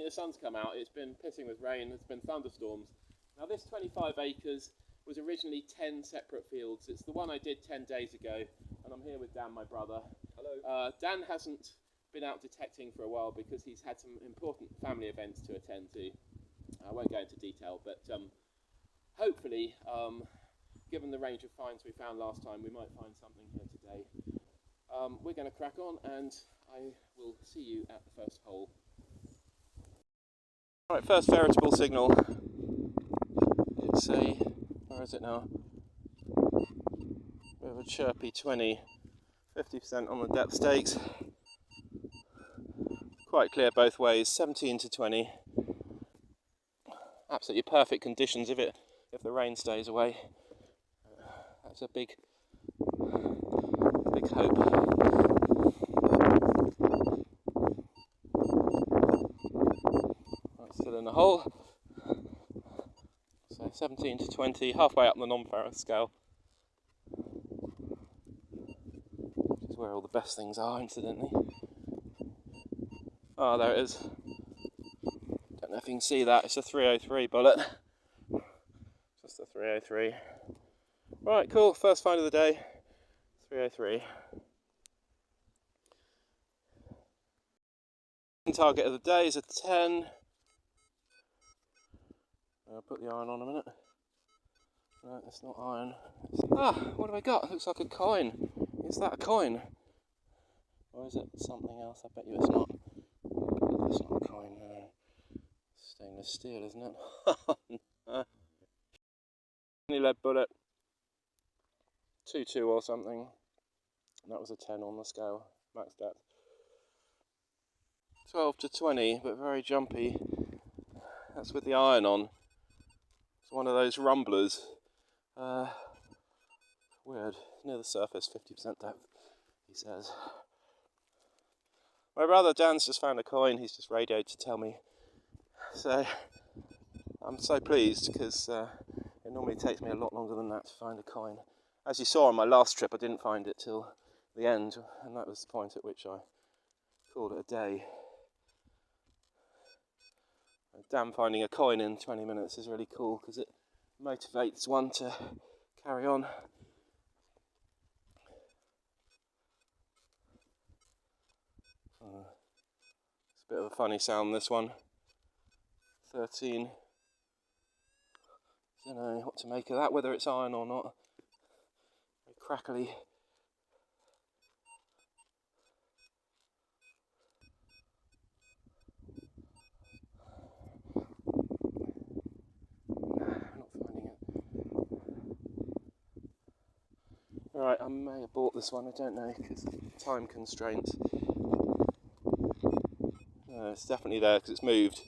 the sun's come out, it's been pissing with rain, there's been thunderstorms. Now this 25 acres was originally 10 separate fields. It's the one I did 10 days ago, and I'm here with Dan, my brother. Hello. Dan hasn't been out detecting for a while because he's had some important family events to attend to. I won't go into detail, but hopefully, given the range of finds we found last time, we might find something here today. We're going to crack on, and I will see you at the first hole. Right, first veritable signal. It's a, where is it now? Bit of a chirpy 20, 50% on the depth stakes. Quite clear both ways, 17 to 20. Absolutely perfect conditions if the rain stays away. That's a big hope. Right, still in the hole. So 17 to 20, halfway up the non-ferrous scale. Which is where all the best things are, incidentally. Oh, there it is. Don't know if you can see that. It's a 303 bullet. Just a 303. Right, cool. First find of the day. 303. Target of the day is a 10. I'll put the iron on a minute. No, it's not iron. What have I got? It looks like a coin. Is that a coin? Or is it something else? I bet you it's not. It's not a coin. Stainless steel, isn't it? Lead bullet. 2.2 or something. And that was a 10 on the scale. Max depth. 12 to 20, but very jumpy. That's with the iron on. It's one of those rumblers. Weird. Near the surface, 50% depth, he says. My brother Dan's just found a coin. He's just radioed to tell me. So I'm so pleased because it normally takes me a lot longer than that to find a coin. As you saw on my last trip, I didn't find it till the end, and that was the point at which I called it a day. Dan finding a coin in 20 minutes is really cool because it motivates one to carry on. It's a bit of a funny sound, this one. 13. Don't know what to make of that, whether it's iron or not. Very crackly. Right, I may have bought this one, I don't know, because time constraints. It's definitely there because it's moved.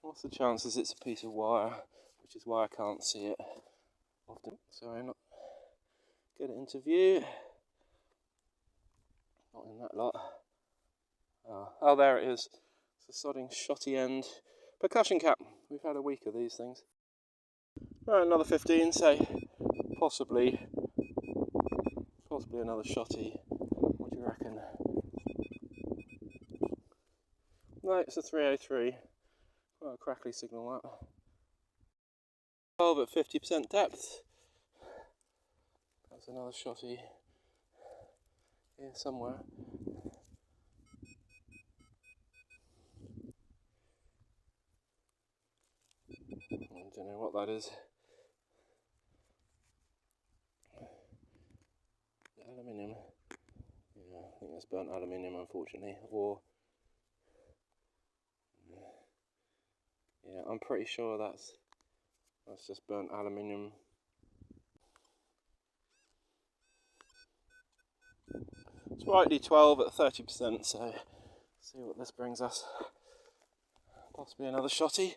What's the chances it's a piece of wire, which is why I can't see it often. Sorry, not get it into view. Not in that lot. Oh, there it is. It's a sodding shotty end percussion cap. We've had a week of these things. Right, another 15, so possibly another shotty. What do you reckon? No, it's a 303. Quite a crackly signal, that. 12 at 50% depth. That's another shotty here somewhere. I don't know what that is. Aluminium. Yeah, I think that's burnt aluminium, unfortunately. Or yeah, I'm pretty sure that's just burnt aluminium. It's rightly 12 at 30%, so see what this brings us. Possibly another shotty,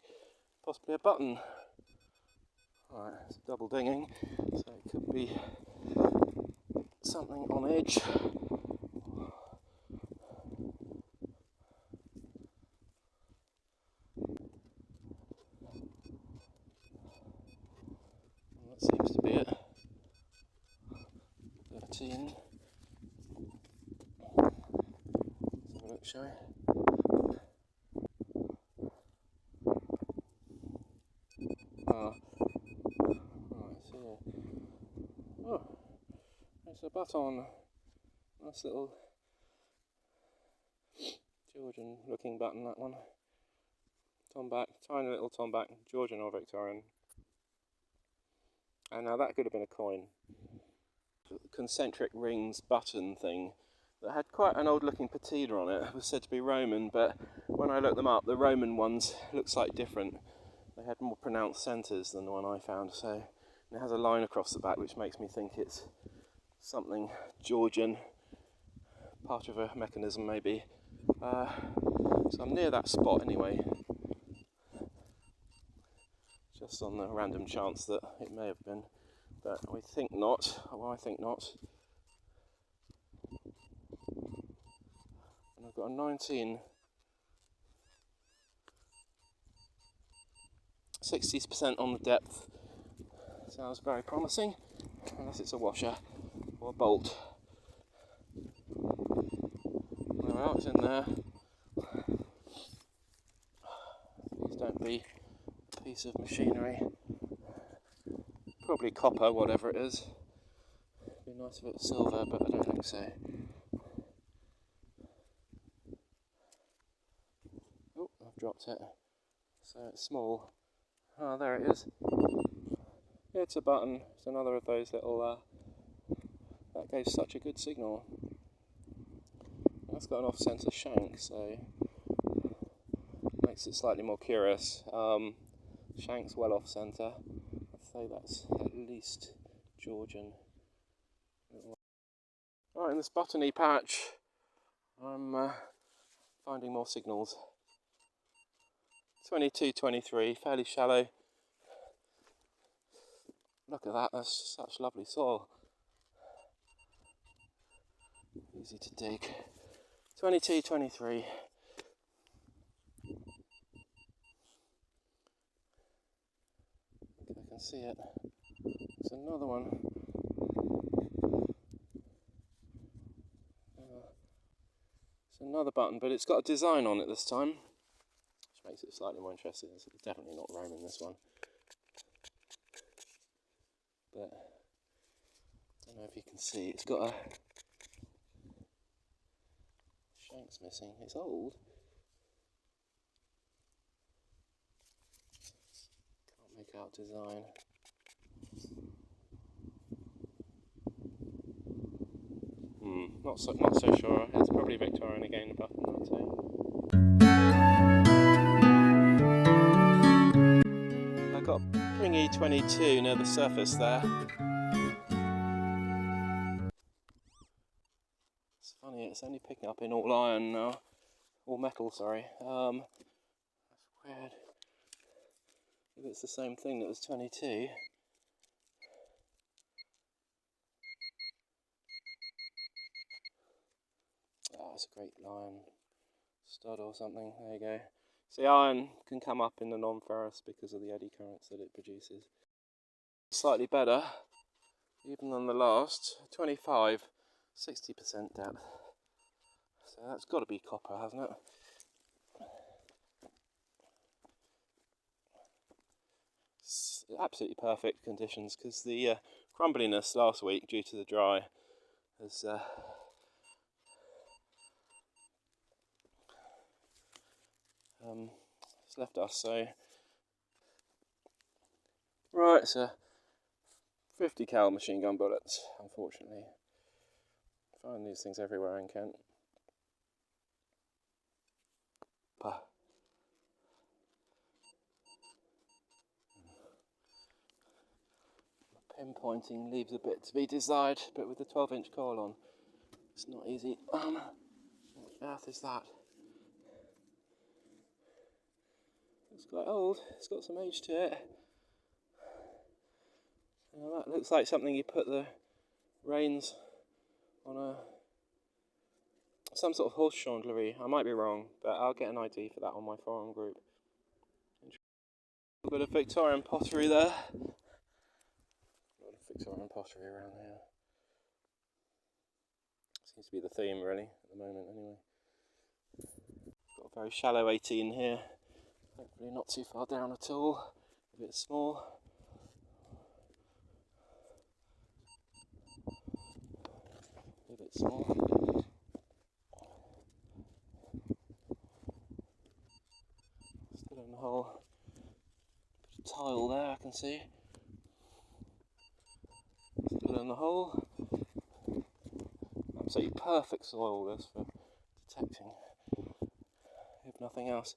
possibly a button. Right, it's double dinging, so it could be something on edge. That seems to be it. 13. shall we? Oh, right, so oh, there's a button. Nice little Georgian looking button, that one. Tomback, tiny little tomback, Georgian or Victorian. And now that could have been a coin. Concentric rings button thing that had quite an old looking patina on it. It was said to be Roman, but when I looked them up, the Roman ones look slightly different. They had more pronounced centres than the one I found, so it has a line across the back which makes me think it's something Georgian, part of a mechanism maybe. So I'm near that spot anyway, just on the random chance that it may have been, but we think not. Well, I think not. And I've got a 19, 60% on the depth. Sounds very promising, unless it's a washer or a bolt. Well, it's in there. Please don't be a piece of machinery. Probably copper, whatever it is. It'd be nice if it was silver, but I don't think so. Oh, I've dropped it. So it's small. Oh, there it is. It's a button. It's another of those little, that gave such a good signal. That's got an off-centre shank, so makes it slightly more curious. Shank's well off-centre. I'd say that's at least Georgian. Right, in this buttony patch, I'm finding more signals. 22, 23, fairly shallow. Look at that, that's such lovely soil. Easy to dig. 22, 23. I can see it. There's another one. It's another button, but it's got a design on it this time, which makes it slightly more interesting. It's definitely not Roman, this one. But I don't know if you can see, it's got a shank's missing. It's old. Can't make out design. Not so sure. It's probably Victorian again, the button, I'd say. I've got Pringy 22 near the surface there. It's funny, it's only picking up in all iron now. All metal, sorry. That's weird. If it's the same thing that was 22. Oh, it's a great line. Stud or something, there you go. See, iron can come up in the non-ferrous because of the eddy currents that it produces. Slightly better, even than the last. 25, 60% depth. So that's got to be copper, hasn't it? It's absolutely perfect conditions because the crumbliness last week due to the dry has it's left us. So right, it's a 50 cal machine gun bullets, unfortunately. Find these things everywhere in Kent. Pinpointing leaves a bit to be desired, but with the 12-inch coil on, it's not easy. What on earth is that? It's quite old, it's got some age to it. That looks like something you put the reins on some sort of horse chandlery. I might be wrong, but I'll get an ID for that on my forum group. A bit of Victorian pottery there. A lot of Victorian pottery around here. Seems to be the theme really, at the moment anyway. Got a very shallow 18 here. Hopefully not too far down at all. A bit small. A bit small. Still in the hole. Bit of tile there, I can see. Still in the hole. Absolutely perfect soil this for detecting, if nothing else.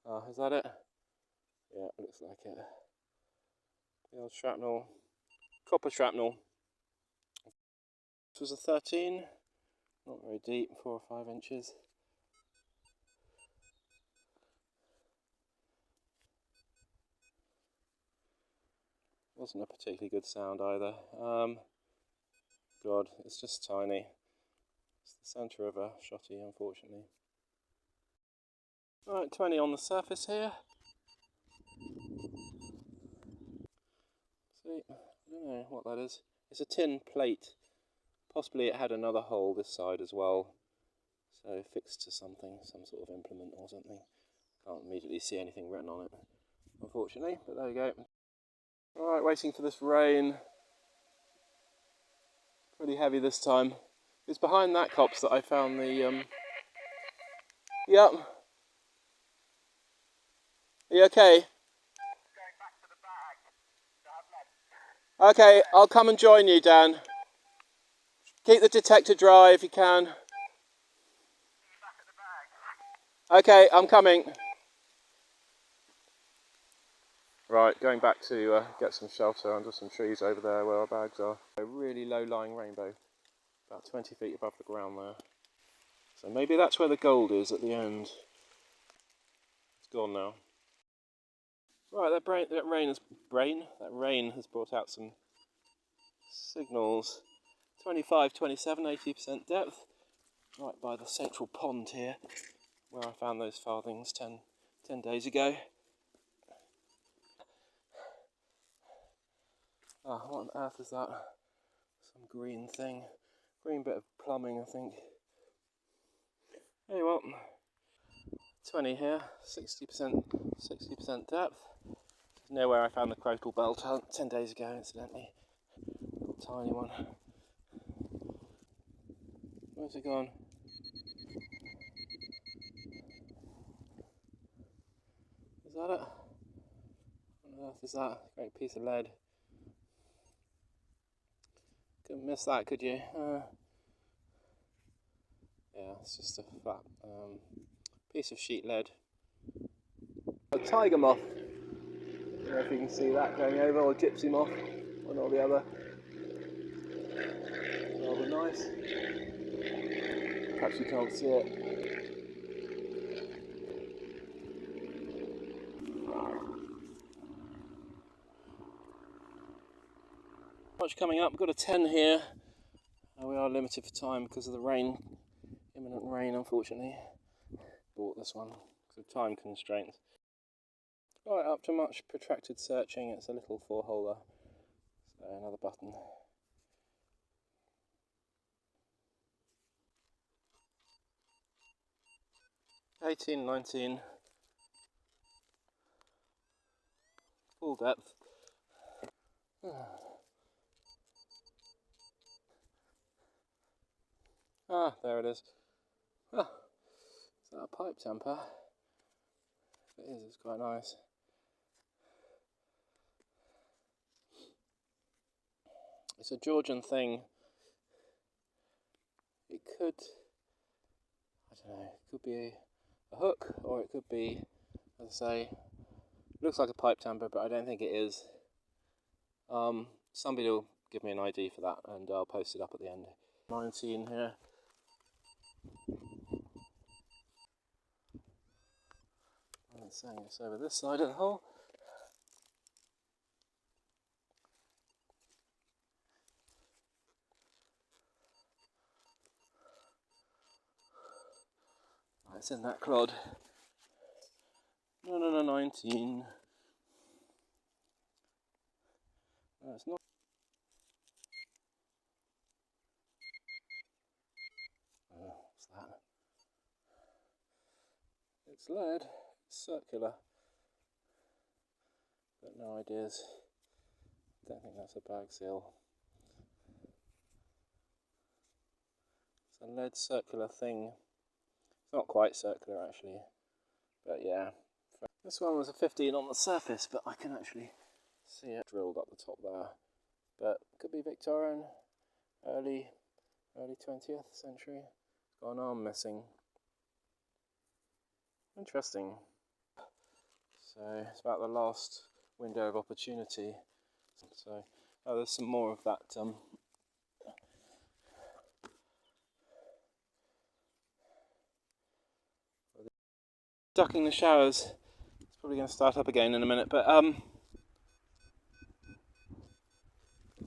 Oh, is that it? Yeah, it looks like it. The old shrapnel, copper shrapnel. This was a 13, not very deep, 4 or 5 inches. Wasn't a particularly good sound either. God, it's just tiny. It's the centre of a shotty, unfortunately. Right, 20 on the surface here. See, I don't know what that is. It's a tin plate. Possibly it had another hole this side as well. So fixed to something, some sort of implement or something. Can't immediately see anything written on it, unfortunately, but there we go. Alright, waiting for this rain. Pretty heavy this time. It's behind that copse that I found the, Yep. Are you okay? Okay, I'll come and join you, Dan. Keep the detector dry if you can. Okay, I'm coming. Right, going back to get some shelter under some trees over there where our bags are. A really low-lying rainbow, about 20 feet above the ground there. So maybe that's where the gold is at the end. It's gone now. Right, that rain has brought out some signals. 25, 27, 80% depth. Right by the central pond here, where I found those farthings 10 days ago. Ah, what on earth is that? Some green thing. Green bit of plumbing, I think. Anyway, 20 here, 60% depth. Near where I found the crotal bell 10 days ago, incidentally. Tiny one. Where's it gone? Is that it? What on earth is that? Great piece of lead. Couldn't miss that, could you? Yeah, it's just a flat piece of sheet lead. A tiger moth. I don't know if you can see that going over, or gypsy moth, one or the other. Rather nice. Perhaps you can't see it. Much coming up. We've got a 10 here. We are limited for time because of the rain, imminent rain, unfortunately. Bought this one because of time constraints. Right, after much protracted searching, it's a little 4-holer. So another button. $18, $19, full depth. Ah, there it is. Ah, is that a pipe temper? If it is, it's quite nice. It's a Georgian thing. It could, I don't know, it could be a hook, or it could be, as I say, looks like a pipe tamper, but I don't think it is. Somebody will give me an ID for that, and I'll post it up at the end. 19 here. It's saying it's over this side of the hole. It's in that clod. No, 19. No, it's not. Oh, what's that? It's lead. It's circular. But no ideas. Don't think that's a bag seal. It's a lead circular thing. It's not quite circular actually, but yeah. This one was a 15 on the surface, but I can actually see it drilled up the top there. But could be Victorian, early 20th century. It's got an arm missing. Interesting. So it's about the last window of opportunity. So there's some more of that. Ducking the showers. It's probably going to start up again in a minute, but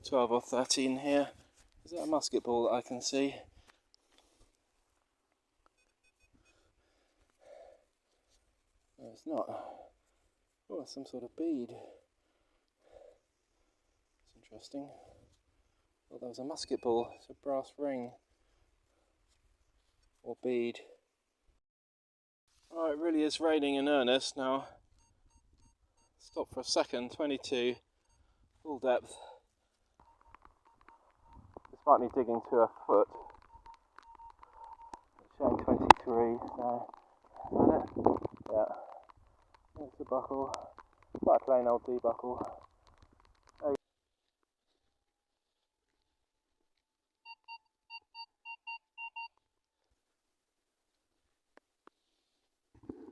12 or 13 here. Is that a musket ball that I can see? No, it's not. Oh, it's some sort of bead. It's interesting. Thought that was a musket ball. It's a brass ring or bead. Oh, it really is raining in earnest now. Stop for a second. 22, full depth. Despite me digging to a foot. It's showing 23. So, is that it? Yeah. There's the buckle. Quite a plain old D buckle.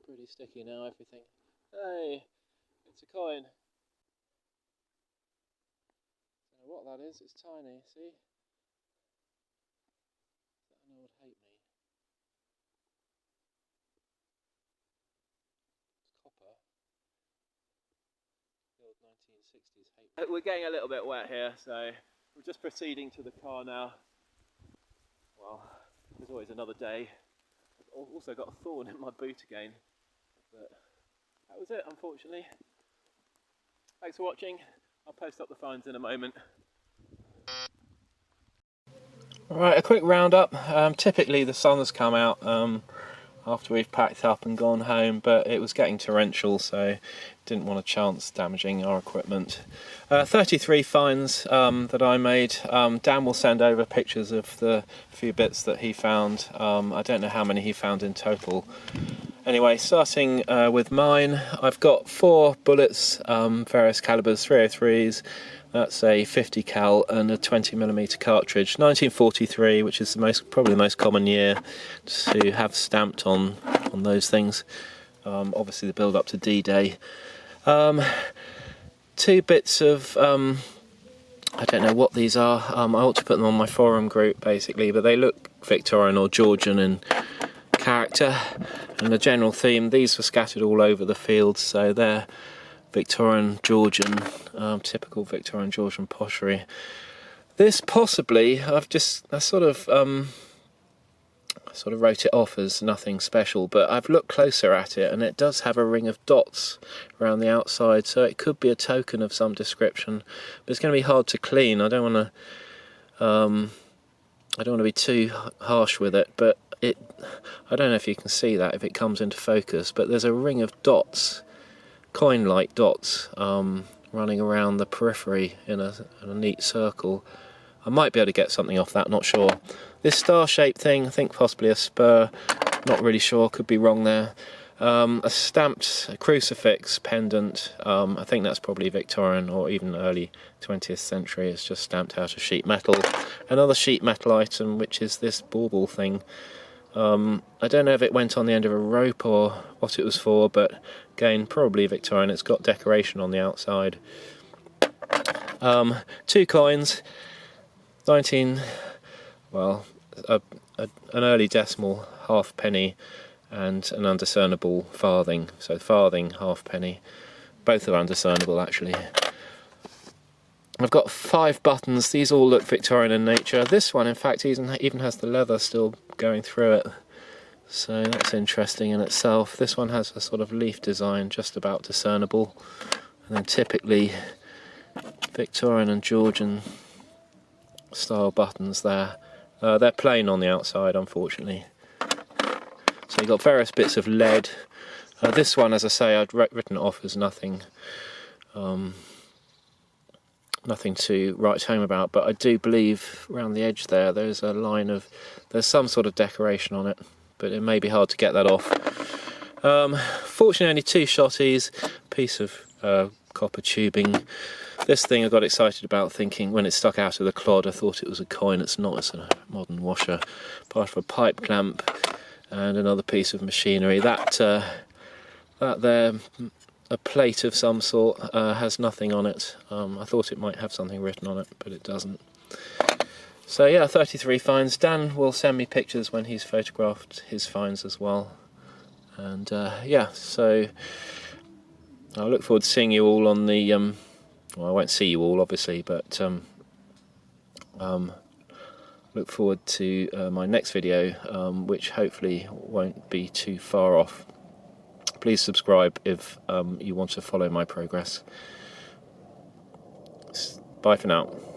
Pretty sticky now, everything. Hey, it's a coin. Don't know what that is, it's tiny, see? That would hate me. It's copper. The old 1960s hate. We're getting a little bit wet here, so we're just proceeding to the car now. Well, there's always another day. I've also got a thorn in my boot again. But that was it, unfortunately. Thanks for watching. I'll post up the finds in a moment. Right, a quick roundup. Typically the sun has come out after we've packed up and gone home, but it was getting torrential, so didn't want a chance damaging our equipment. 33 finds that I made. Dan will send over pictures of the few bits that he found. I don't know how many he found in total. Anyway, starting with mine, I've got 4 bullets, various calibers, 303s. That's a 50 cal and a 20mm cartridge. 1943, which is probably the most common year to have stamped on those things. Obviously the build up to D-Day. 2 bits of I don't know what these are. I ought to put them on my forum group basically, but they look Victorian or Georgian in character and the general theme. These were scattered all over the field, so they're Victorian Georgian, typical Victorian Georgian pottery. This possibly, I sort of wrote it off as nothing special, but I've looked closer at it and it does have a ring of dots around the outside, so it could be a token of some description. But it's going to be hard to clean. I don't want to be too harsh with it, but I don't know if you can see that if it comes into focus, but there's a ring of dots, coin-like dots, running around the periphery in a neat circle. I might be able to get something off that, not sure. This star-shaped thing, I think possibly a spur, not really sure, could be wrong there. A stamped crucifix pendant, I think that's probably Victorian or even early 20th century. It's just stamped out of sheet metal. Another sheet metal item, which is this bauble thing. I don't know if it went on the end of a rope or what it was for, but again, probably Victorian. It's got decoration on the outside. 2 coins, an early decimal halfpenny and an undiscernible farthing. So farthing, halfpenny, both are undiscernible actually. I've got 5 buttons. These all look Victorian in nature. This one, in fact, even has the leather still going through it. So that's interesting in itself. This one has a sort of leaf design just about discernible, and then typically Victorian and Georgian style buttons there. They're plain on the outside, unfortunately. So you've got various bits of lead. This one, as I say, I'd written it off as nothing nothing to write home about, but I do believe around the edge there's a line of, there's some sort of decoration on it, but it may be hard to get that off. Fortunately only 2 shotties, piece of copper tubing. This thing I got excited about, thinking when it stuck out of the clod I thought it was a coin. It's not, it's a modern washer, part of a pipe clamp and another piece of machinery. That there, a plate of some sort, has nothing on it. I thought it might have something written on it, but it doesn't. So yeah, 33 finds. Dan will send me pictures when he's photographed his finds as well. And yeah, so I look forward to seeing you all on the, well, I won't see you all obviously, but look forward to my next video, which hopefully won't be too far off. Please subscribe if you want to follow my progress. Bye for now.